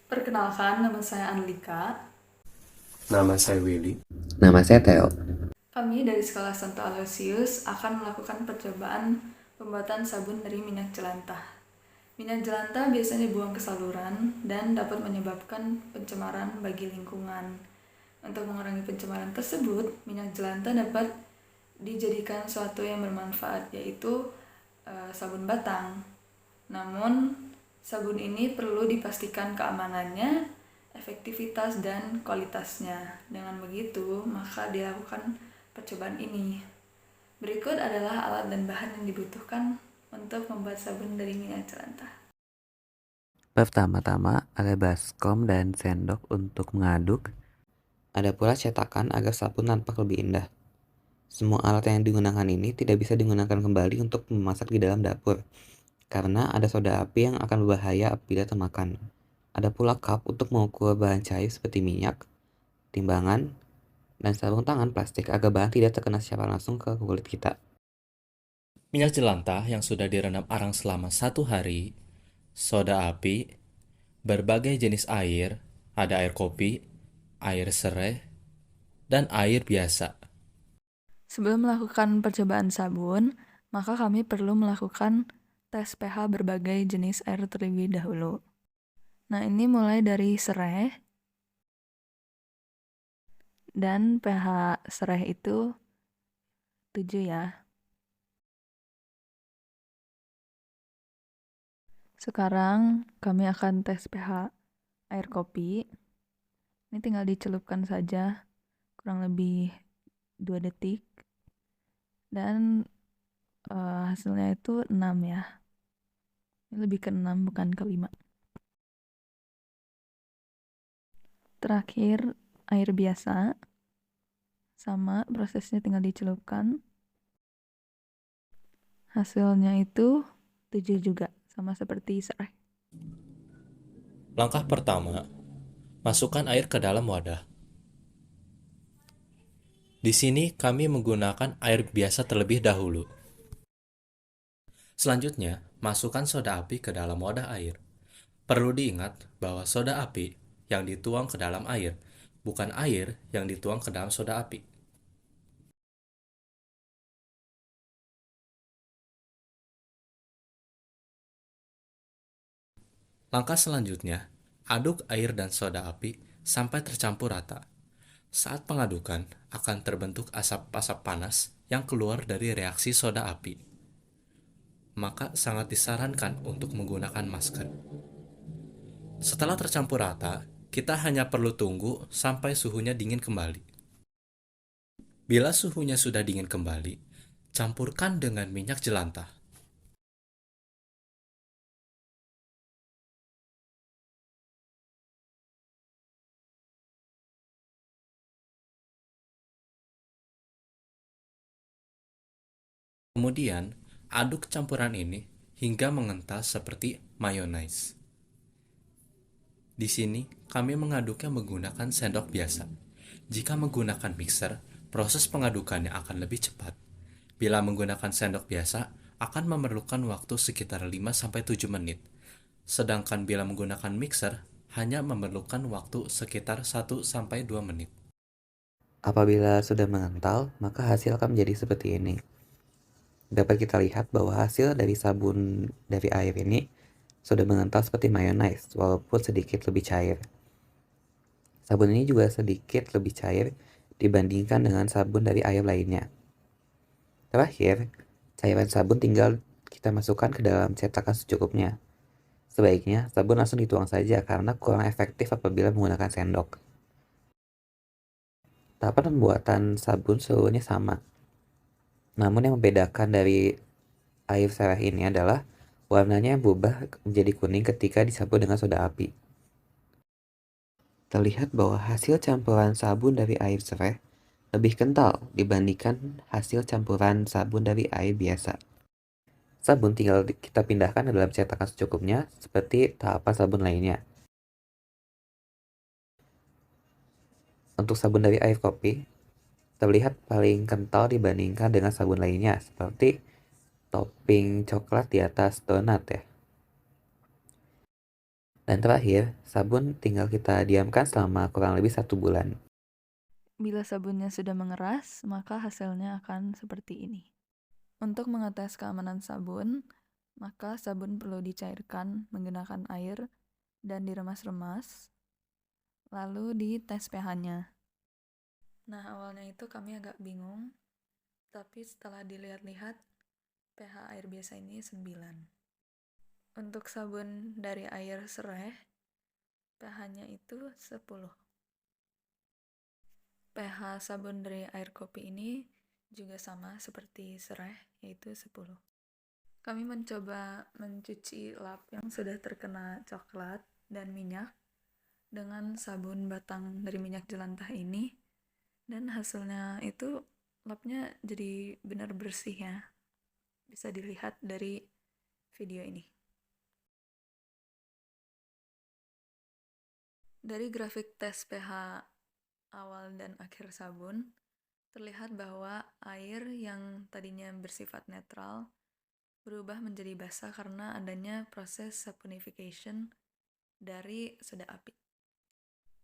Perkenalkan, nama saya Anlika. Nama saya Willy. Nama saya Theo. Kami dari Sekolah Santo Aloysius akan melakukan percobaan pembuatan sabun dari minyak jelantah. Minyak jelantah biasanya dibuang ke saluran dan dapat menyebabkan pencemaran bagi lingkungan. Untuk mengurangi pencemaran tersebut, minyak jelantah dapat dijadikan suatu yang bermanfaat, yaitu sabun batang. Namun, sabun ini perlu dipastikan keamanannya, efektivitas, dan kualitasnya. Dengan begitu, maka dilakukan percobaan ini. Berikut adalah alat dan bahan yang dibutuhkan untuk membuat sabun dari minyak jelantah. Pertama-tama ada baskom dan sendok untuk mengaduk. Ada pula cetakan agar sabun nampak lebih indah. Semua alat yang digunakan ini tidak bisa digunakan kembali untuk memasak di dalam dapur, karena ada soda api yang akan berbahaya apabila termakan. Ada pula cup untuk mengukur bahan cair seperti minyak, timbangan, dan sarung tangan plastik agar bahan tidak terkena secara langsung ke kulit kita. Minyak jelantah yang sudah direndam arang selama 1 hari, soda api, berbagai jenis air, ada air kopi, air serai, dan air biasa. Sebelum melakukan percobaan sabun, maka kami perlu melakukan tes pH berbagai jenis air terlebih dahulu. Nah, ini mulai dari serai, dan pH serai itu 7 ya. Sekarang kami akan tes pH air kopi. Ini tinggal dicelupkan saja, kurang lebih 2 detik. Dan hasilnya itu 6 ya. Ini lebih ke 6 bukan ke 5. Terakhir air biasa. Sama, prosesnya tinggal dicelupkan. Hasilnya itu 7 juga, sama seperti serai. Langkah pertama, masukkan air ke dalam wadah. Di sini kami menggunakan air biasa terlebih dahulu. Selanjutnya, masukkan soda api ke dalam wadah air. Perlu diingat bahwa soda api yang dituang ke dalam air, bukan air yang dituang ke dalam soda api. Langkah selanjutnya, aduk air dan soda api sampai tercampur rata. Saat pengadukan, akan terbentuk asap-asap panas yang keluar dari reaksi soda api. Maka sangat disarankan untuk menggunakan masker. Setelah tercampur rata, kita hanya perlu tunggu sampai suhunya dingin kembali. Bila suhunya sudah dingin kembali, campurkan dengan minyak jelantah. Kemudian, aduk campuran ini hingga mengental seperti mayonnaise. Di sini, kami mengaduknya menggunakan sendok biasa. Jika menggunakan mixer, proses pengadukannya akan lebih cepat. Bila menggunakan sendok biasa, akan memerlukan waktu sekitar 5-7 menit. Sedangkan bila menggunakan mixer, hanya memerlukan waktu sekitar 1-2 menit. Apabila sudah mengental, maka hasil akan menjadi seperti ini. Dapat kita lihat bahwa hasil dari sabun dari air ini sudah mengental seperti mayonnaise, walaupun sedikit lebih cair. Sabun ini juga sedikit lebih cair dibandingkan dengan sabun dari air lainnya. Terakhir, cairan sabun tinggal kita masukkan ke dalam cetakan secukupnya. Sebaiknya sabun langsung dituang saja karena kurang efektif apabila menggunakan sendok. Tahapan pembuatan sabun seluruhnya sama. Namun yang membedakan dari air serai ini adalah warnanya yang berubah menjadi kuning ketika dicampur dengan soda api. Terlihat bahwa hasil campuran sabun dari air serai lebih kental dibandingkan hasil campuran sabun dari air biasa. Sabun tinggal kita pindahkan ke dalam cetakan secukupnya seperti tahapan sabun lainnya. Untuk sabun dari air kopi, terlihat paling kental dibandingkan dengan sabun lainnya seperti topping coklat di atas donat ya. Dan terakhir, sabun tinggal kita diamkan selama kurang lebih 1 bulan. Bila sabunnya sudah mengeras, maka hasilnya akan seperti ini. Untuk mengetes keamanan sabun, maka sabun perlu dicairkan menggunakan air dan diremas-remas, lalu dites pH-nya. Nah, awalnya itu kami agak bingung, tapi setelah dilihat-lihat, pH air biasa ini 9. Untuk sabun dari air sereh, pH-nya itu 10. pH sabun dari air kopi ini juga sama seperti sereh, yaitu 10. Kami mencoba mencuci lap yang sudah terkena coklat dan minyak dengan sabun batang dari minyak jelantah ini, dan hasilnya itu lapnya jadi benar bersih ya. Bisa dilihat dari video ini. Dari grafik tes pH awal dan akhir sabun, terlihat bahwa air yang tadinya bersifat netral berubah menjadi basah karena adanya proses saponification dari soda api.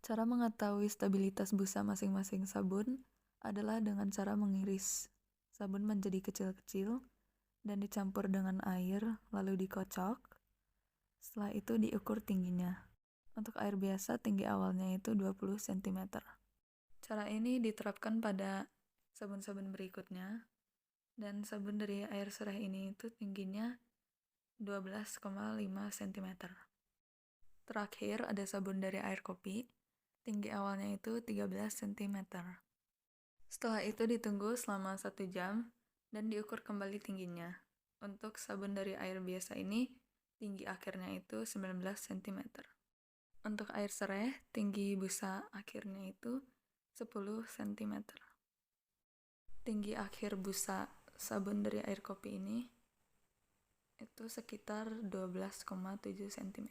Cara mengetahui stabilitas busa masing-masing sabun adalah dengan cara mengiris sabun menjadi kecil-kecil dan dicampur dengan air lalu dikocok. Setelah itu diukur tingginya. Untuk air biasa tinggi awalnya itu 20 cm. Cara ini diterapkan pada sabun-sabun berikutnya, dan sabun dari air sereh ini itu tingginya 12,5 cm. Terakhir ada sabun dari air kopi, tinggi awalnya itu 13 cm. Setelah itu ditunggu selama 1 jam dan diukur kembali tingginya. Untuk sabun dari air biasa ini, tinggi akhirnya itu 19 cm. Untuk air sereh, tinggi busa akhirnya itu 10 cm. Tinggi akhir busa sabun dari air kopi ini itu sekitar 12,7 cm.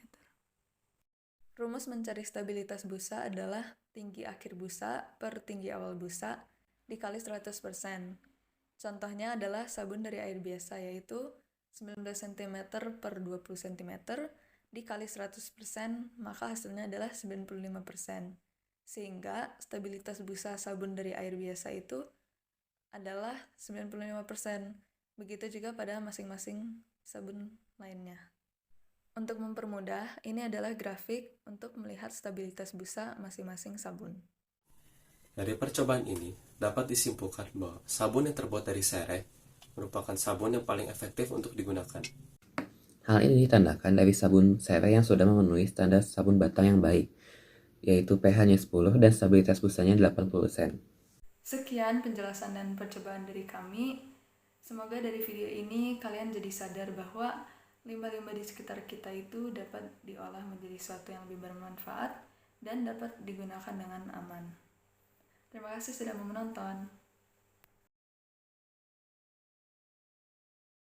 Rumus mencari stabilitas busa adalah tinggi akhir busa per tinggi awal busa dikali 100%. Contohnya adalah sabun dari air biasa, yaitu 19 cm per 20 cm dikali 100%, maka hasilnya adalah 95%. Sehingga stabilitas busa sabun dari air biasa itu adalah 95%. Begitu juga pada masing-masing sabun lainnya. Untuk mempermudah, ini adalah grafik untuk melihat stabilitas busa masing-masing sabun. Dari percobaan ini, dapat disimpulkan bahwa sabun yang terbuat dari sereh merupakan sabun yang paling efektif untuk digunakan. Hal ini ditandakan dari sabun sereh yang sudah memenuhi standar sabun batang yang baik, yaitu pH-nya 10 dan stabilitas busanya 80%. Sekian penjelasan dan percobaan dari kami. Semoga dari video ini kalian jadi sadar bahwa limbah-limbah di sekitar kita itu dapat diolah menjadi sesuatu yang lebih bermanfaat dan dapat digunakan dengan aman. Terima kasih sudah menonton.